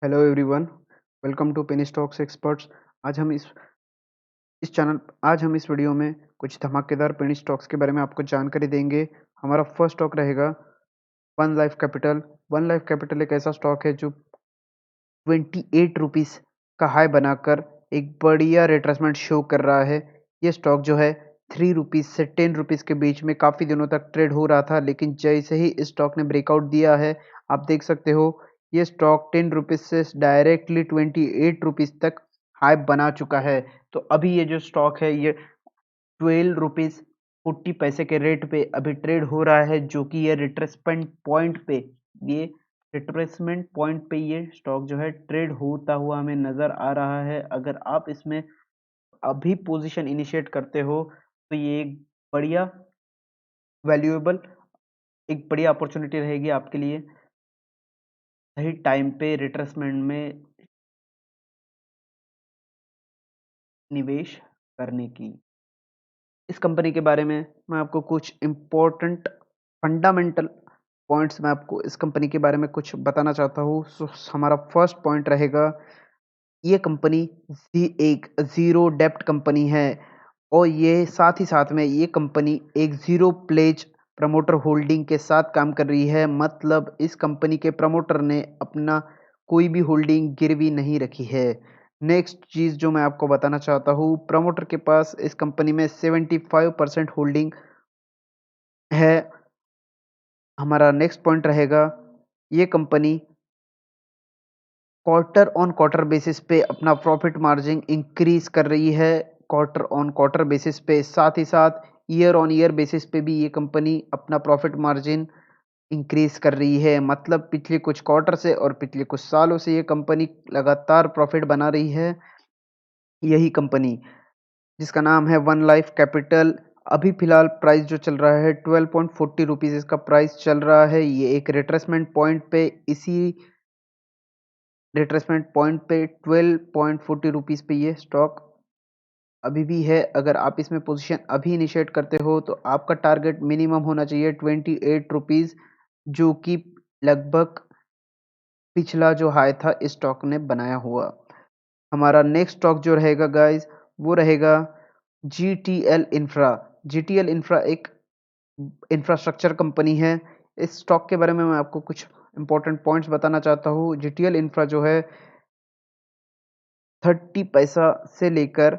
Hello everyone, welcome to penny stocks experts. आज हम इस वीडियो में कुछ धमाकेदार पेनी स्टॉक्स के बारे में आपको जानकारी देंगे। हमारा फर्स्ट स्टॉक रहेगा one life capital. One life capital एक ऐसा स्टॉक है जो 28 रुपीज़ का हाई बनाकर एक बढ़िया रिट्रेसमेंट शो कर रहा है। ये स्टॉक जो है 3 रुपीज़ से 10 रुपीज़ के बीच में काफ़ी दिनों तक ट्रेड हो रहा था, लेकिन जैसे ही इस स्टॉक ने ब्रेकआउट दिया है, आप देख सकते हो ये स्टॉक 10 रुपीज़ से डायरेक्टली 28 रुपीज़ तक हाई बना चुका है। तो अभी ये जो स्टॉक है ये 12 रुपीज़ 40 पैसे के रेट पे अभी ट्रेड हो रहा है, जो कि ये रिट्रेसमेंट पॉइंट पे ये स्टॉक जो है ट्रेड होता हुआ हमें नज़र आ रहा है। अगर आप इसमें अभी पोजीशन इनिशिएट करते हो तो ये एक बढ़िया वैल्यूएबल एक बढ़िया अपॉर्चुनिटी रहेगी आपके लिए सही टाइम पे रिट्रेसमेंट में निवेश करने की। इस कंपनी के बारे में मैं आपको कुछ इम्पोर्टेंट फंडामेंटल पॉइंट्स मैं आपको इस कंपनी के बारे में कुछ बताना चाहता हूँ। हमारा फर्स्ट पॉइंट रहेगा, ये कंपनी एक ज़ीरो डेब्ट कंपनी है और ये साथ ही साथ में ये कंपनी एक ज़ीरो प्लेज प्रमोटर होल्डिंग के साथ काम कर रही है। मतलब इस कंपनी के प्रमोटर ने अपना कोई भी होल्डिंग गिरवी नहीं रखी है। नेक्स्ट चीज़ जो मैं आपको बताना चाहता हूँ, प्रमोटर के पास इस कंपनी में 75% होल्डिंग है। हमारा नेक्स्ट पॉइंट रहेगा, ये company quarter on quarter basis पे अपना प्रॉफिट मार्जिन इंक्रीज कर रही है। क्वार्टर ऑन क्वार्टर बेसिस पे, साथ ही साथ ईयर ऑन ईयर बेसिस पे भी ये कंपनी अपना प्रॉफिट मार्जिन इंक्रीज कर रही है। मतलब पिछले कुछ क्वार्टर से और पिछले कुछ सालों से ये कंपनी लगातार प्रॉफिट बना रही है। यही कंपनी जिसका नाम है वन लाइफ कैपिटल, अभी फिलहाल प्राइस जो चल रहा है 12.40 रुपीज़ इसका प्राइस चल रहा है। ये एक रिट्रेसमेंट पॉइंट पे, इसी रिट्रेसमेंट पॉइंट पे 12.40 रुपीज़ पे ये स्टॉक अभी भी है। अगर आप इसमें पोजीशन अभी इनिशिएट करते हो तो आपका टारगेट मिनिमम होना चाहिए 28 रुपीज़, जो कि लगभग पिछला जो हाई था इस स्टॉक ने बनाया हुआ। हमारा नेक्स्ट स्टॉक जो रहेगा गाइस, वो रहेगा जीटीएल इंफ्रा। जीटीएल इंफ्रा एक इंफ्रास्ट्रक्चर कंपनी है। इस स्टॉक के बारे में मैं आपको कुछ इंपॉर्टेंट पॉइंट्स बताना चाहता हूँ। जीटीएल इंफ्रा जो है 30 पैसा से लेकर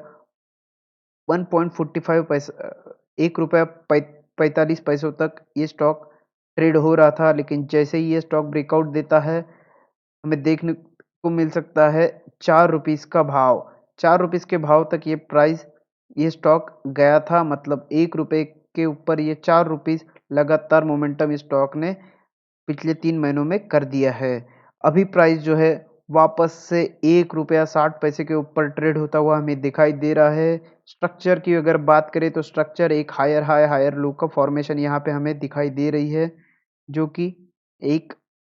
1.45 पैसा, 1 रुपया 45 पैसों तक ये स्टॉक ट्रेड हो रहा था, लेकिन जैसे ही ये स्टॉक ब्रेकआउट देता है हमें देखने को मिल सकता है 4 रुपीज़ का भाव। 4 रुपीज़ के भाव तक ये स्टॉक गया था। मतलब 1 रुपये के ऊपर ये 4 रुपीज़ लगातार मोमेंटम इस स्टॉक ने पिछले 3 महीनों में कर दिया है। अभी प्राइस जो है वापस से 1 रुपया 60 पैसे के ऊपर ट्रेड होता हुआ हमें दिखाई दे रहा है। स्ट्रक्चर की अगर बात करें तो स्ट्रक्चर एक हायर हाई हायर लो का फॉर्मेशन यहाँ पे हमें दिखाई दे रही है, जो कि एक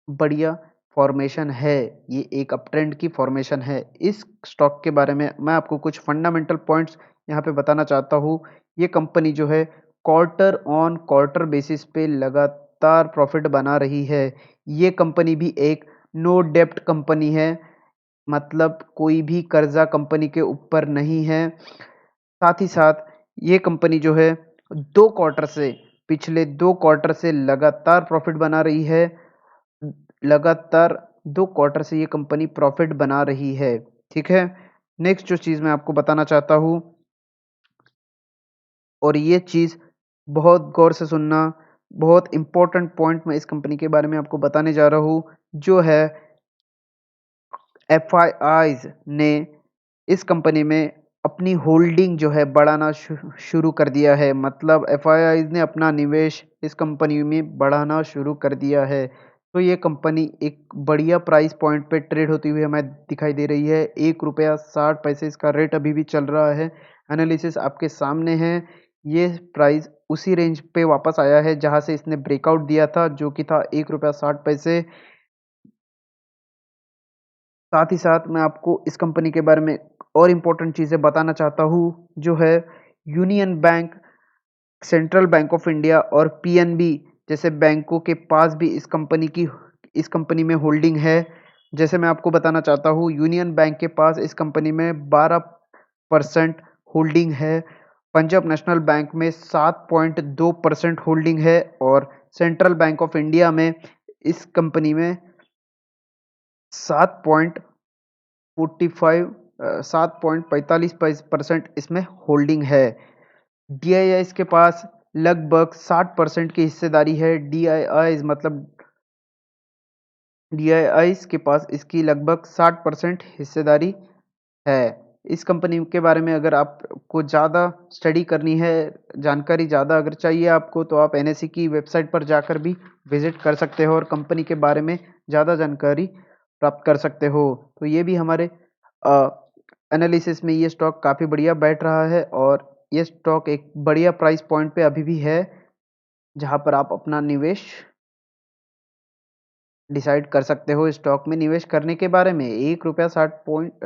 बढ़िया फॉर्मेशन है। ये एक अप ट्रेंड की फॉर्मेशन है। इस स्टॉक के बारे में मैं आपको कुछ फंडामेंटल पॉइंट्स यहाँ पे बताना चाहता हूँ। ये कंपनी जो है क्वार्टर ऑन क्वार्टर बेसिस पे लगातार प्रॉफिट बना रही है। ये कंपनी भी एक नो डेब्ट कंपनी है। मतलब कोई भी कर्जा कंपनी के ऊपर नहीं है। साथ ही साथ ये कंपनी जो है पिछले 2 क्वार्टर से लगातार प्रॉफिट बना रही है। लगातार 2 क्वार्टर से ये कंपनी प्रॉफिट बना रही है। ठीक है। नेक्स्ट जो चीज़ मैं आपको बताना चाहता हूँ, और ये चीज़ बहुत गौर से सुनना, बहुत इम्पोर्टेंट पॉइंट मैं इस कंपनी के बारे में आपको बताने जा रहा हूँ, जो है एफआईआईज ने इस कंपनी में अपनी होल्डिंग जो है बढ़ाना शुरू कर दिया है। मतलब एफआईआईज ने अपना निवेश इस कंपनी में बढ़ाना शुरू कर दिया है। तो ये कंपनी एक बढ़िया प्राइस पॉइंट पे ट्रेड होती हुई हमें दिखाई दे रही है। 1 रुपया 60 पैसे इसका रेट अभी भी चल रहा है। एनालिसिस आपके सामने है। ये प्राइस उसी रेंज पे वापस आया है जहां से इसने ब्रेकआउट दिया था, जो कि था 1 रुपया 60 पैसे। साथ ही साथ मैं आपको इस कंपनी के बारे में और इम्पोर्टेंट चीज़ें बताना चाहता हूँ, जो है union bank, central bank of India और पीएनबी जैसे बैंकों के पास भी इस कंपनी में होल्डिंग है। जैसे मैं आपको बताना चाहता हूँ, यूनियन बैंक के पास इस कंपनी में 12% होल्डिंग है, पंजाब नेशनल बैंक में 7.2% होल्डिंग है और सेंट्रल बैंक ऑफ इंडिया में इस कंपनी में 7.45 7.45% इसमें होल्डिंग है। डीआईआईस के पास लगभग 60% की हिस्सेदारी है। डीआईआईस के पास इसकी लगभग 60% हिस्सेदारी है। इस कंपनी के बारे में अगर आपको ज़्यादा स्टडी करनी है, जानकारी ज़्यादा अगर चाहिए आपको, तो आप एनएसई की वेबसाइट पर जाकर भी विजिट कर सकते हो और कंपनी के बारे में ज़्यादा जानकारी प्राप्त कर सकते हो। तो ये भी हमारे एनालिसिस में ये स्टॉक काफ़ी बढ़िया बैठ रहा है और ये स्टॉक एक बढ़िया प्राइस पॉइंट पे अभी भी है, जहाँ पर आप अपना निवेश डिसाइड कर सकते हो। स्टॉक में निवेश करने के बारे में ₹1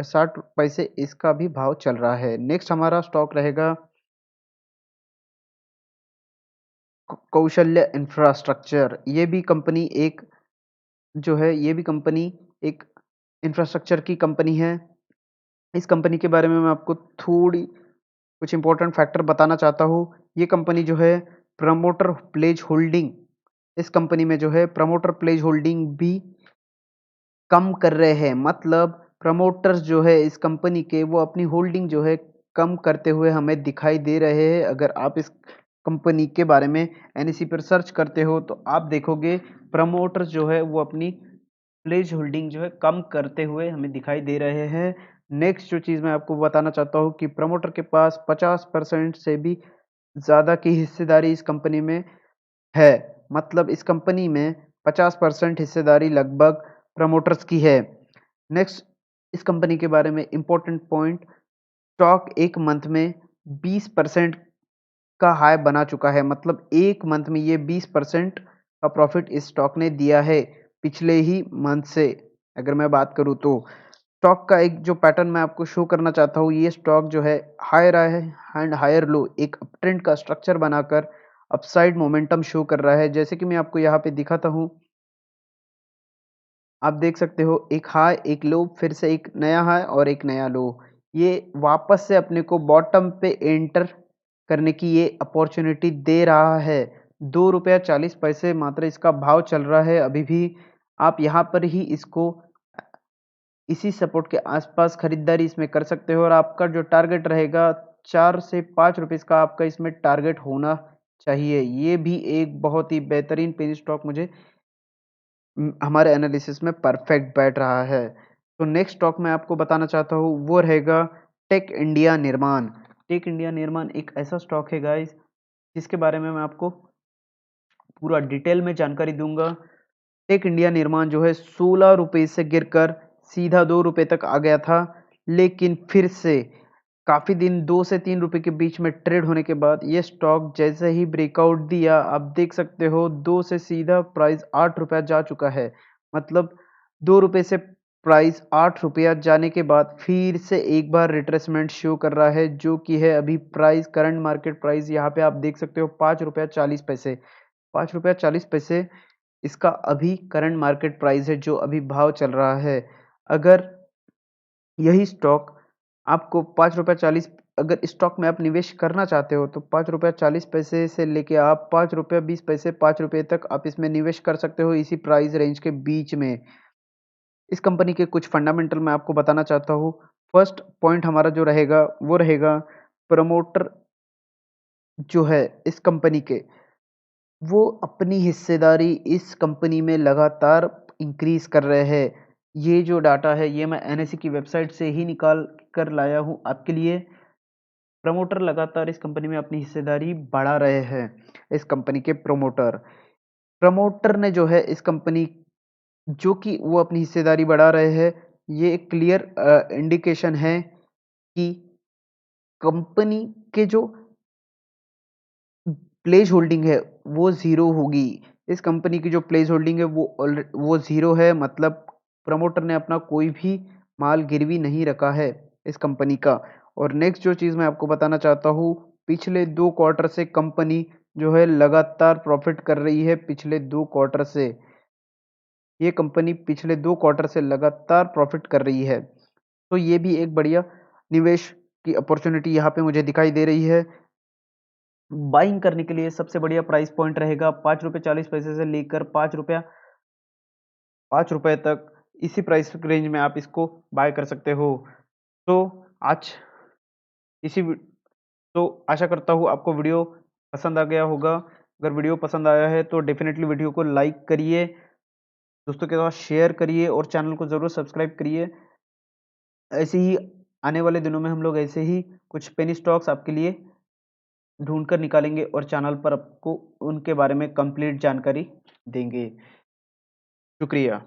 60 पैसे इसका भी भाव चल रहा है। नेक्स्ट हमारा स्टॉक रहेगा कौशल्य इंफ्रास्ट्रक्चर। ये भी कंपनी एक इंफ्रास्ट्रक्चर की कंपनी है। इस कंपनी के बारे में मैं आपको थोड़ी कुछ इंपॉर्टेंट फैक्टर बताना चाहता हूँ। ये कंपनी जो है प्रमोटर प्लेज होल्डिंग इस कंपनी में जो है प्रमोटर प्लेज होल्डिंग भी कम कर रहे हैं। मतलब प्रमोटर्स जो है इस कंपनी के, वो अपनी होल्डिंग जो है कम करते हुए हमें दिखाई दे रहे हैं। अगर आप इस कंपनी के बारे में एनएसई पर सर्च करते हो तो आप देखोगे प्रमोटर्स जो है वो अपनी प्लेज होल्डिंग जो है कम करते हुए हमें दिखाई दे रहे हैं। नेक्स्ट जो चीज़ मैं आपको बताना चाहता हूँ कि प्रमोटर के पास 50% से भी ज़्यादा की हिस्सेदारी इस कंपनी में है। मतलब इस कंपनी में 50% हिस्सेदारी लगभग प्रमोटर्स की है। नेक्स्ट, इस कंपनी के बारे में इम्पोर्टेंट पॉइंट, स्टॉक एक मंथ में 20% का हाई बना चुका है। मतलब एक मंथ में ये 20% का प्रॉफिट इस स्टॉक ने दिया है पिछले ही मंथ से। अगर मैं बात करूँ तो स्टॉक का एक जो पैटर्न मैं आपको शो करना चाहता हूँ, ये स्टॉक जो है हायर है एंड हायर लो एक अपट्रेंड का स्ट्रक्चर बनाकर अपसाइड मोमेंटम शो कर रहा है। जैसे कि मैं आपको यहाँ पे दिखाता हूँ, आप देख सकते हो एक हाई, एक लो, फिर से एक नया हाई और एक नया लो। ये वापस से अपने को बॉटम पे एंटर करने की ये अपॉर्चुनिटी दे रहा है। ₹2.40 मात्र इसका भाव चल रहा है अभी भी। आप यहाँ पर ही इसको इसी सपोर्ट के आसपास खरीदारी इसमें कर सकते हो और आपका जो टारगेट रहेगा 4 से 5 रुपीस का आपका इसमें टारगेट होना चाहिए। ये भी एक बहुत ही बेहतरीन पेनी स्टॉक मुझे हमारे एनालिसिस में परफेक्ट बैठ रहा है। तो नेक्स्ट स्टॉक मैं आपको बताना चाहता हूँ वो रहेगा टेक इंडिया निर्माण। टेक इंडिया निर्माण एक ऐसा स्टॉक है गाइस, जिसके बारे में मैं आपको पूरा डिटेल में जानकारी दूंगा। टेक इंडिया निर्माण जो है 16 रुपए से गिरकर सीधा 2 रुपए तक आ गया था, लेकिन फिर से काफ़ी दिन 2 से 3 रुपए के बीच में ट्रेड होने के बाद ये स्टॉक जैसे ही ब्रेकआउट दिया, आप देख सकते हो 2 से सीधा प्राइस 8 रुपया जा चुका है। मतलब 2 रुपए से प्राइस 8 रुपया जाने के बाद फिर से एक बार रिट्रेसमेंट शो कर रहा है, जो कि है अभी प्राइस, करंट मार्केट प्राइस यहाँ पे आप देख सकते हो ₹5.40। ₹5.40 इसका अभी करंट मार्केट प्राइस है, जो अभी भाव चल रहा है। अगर यही स्टॉक आपको ₹5.40, अगर इस स्टॉक में आप निवेश करना चाहते हो तो ₹5.40 से लेके आप ₹5.20 ₹5 तक आप इसमें निवेश कर सकते हो, इसी प्राइस रेंज के बीच में। इस कंपनी के कुछ फंडामेंटल मैं आपको बताना चाहता हूँ। फर्स्ट पॉइंट हमारा जो रहेगा वो रहेगा प्रमोटर जो है इस कंपनी के, वो अपनी हिस्सेदारी इस कंपनी में लगातार इंक्रीज कर रहे हैं। ये जो डाटा है ये मैं एनएसई की वेबसाइट से ही निकाल कर लाया हूँ आपके लिए। प्रमोटर लगातार इस कंपनी में अपनी हिस्सेदारी बढ़ा रहे हैं। इस कंपनी के प्रमोटर प्रमोटर ने जो है इस कंपनी, जो कि वो अपनी हिस्सेदारी बढ़ा रहे हैं, ये एक क्लियर इंडिकेशन है कि कंपनी के जो प्लेज होल्डिंग है वो ज़ीरो होगी। इस कंपनी की जो प्लेज होल्डिंग है वो ज़ीरो है। मतलब प्रमोटर ने अपना कोई भी माल गिरवी नहीं रखा है इस कंपनी का। और नेक्स्ट जो चीज़ मैं आपको बताना चाहता हूँ, पिछले 2 क्वार्टर से कंपनी जो है लगातार प्रॉफ़िट कर रही है, पिछले 2 क्वार्टर से। ये कंपनी पिछले 2 क्वार्टर से लगातार प्रॉफ़िट कर रही है। तो ये भी एक बढ़िया निवेश की अपॉर्च्युनिटी यहाँ पे मुझे दिखाई दे रही है। बाइंग करने के लिए सबसे बढ़िया प्राइस पॉइंट रहेगा ₹5.40 से लेकर ₹5 तक, इसी प्राइस रेंज में आप इसको बाय कर सकते हो। तो आज इसी वि तो आशा करता हूँ आपको वीडियो पसंद आ गया होगा। अगर वीडियो पसंद आया है तो डेफ़िनेटली वीडियो को लाइक करिए, दोस्तों के साथ शेयर करिए और चैनल को ज़रूर सब्सक्राइब करिए। ऐसे ही आने वाले दिनों में हम लोग ऐसे ही कुछ पेनी स्टॉक्स आपके लिए ढूँढ कर निकालेंगे और चैनल पर आपको उनके बारे में कंप्लीट जानकारी देंगे। शुक्रिया।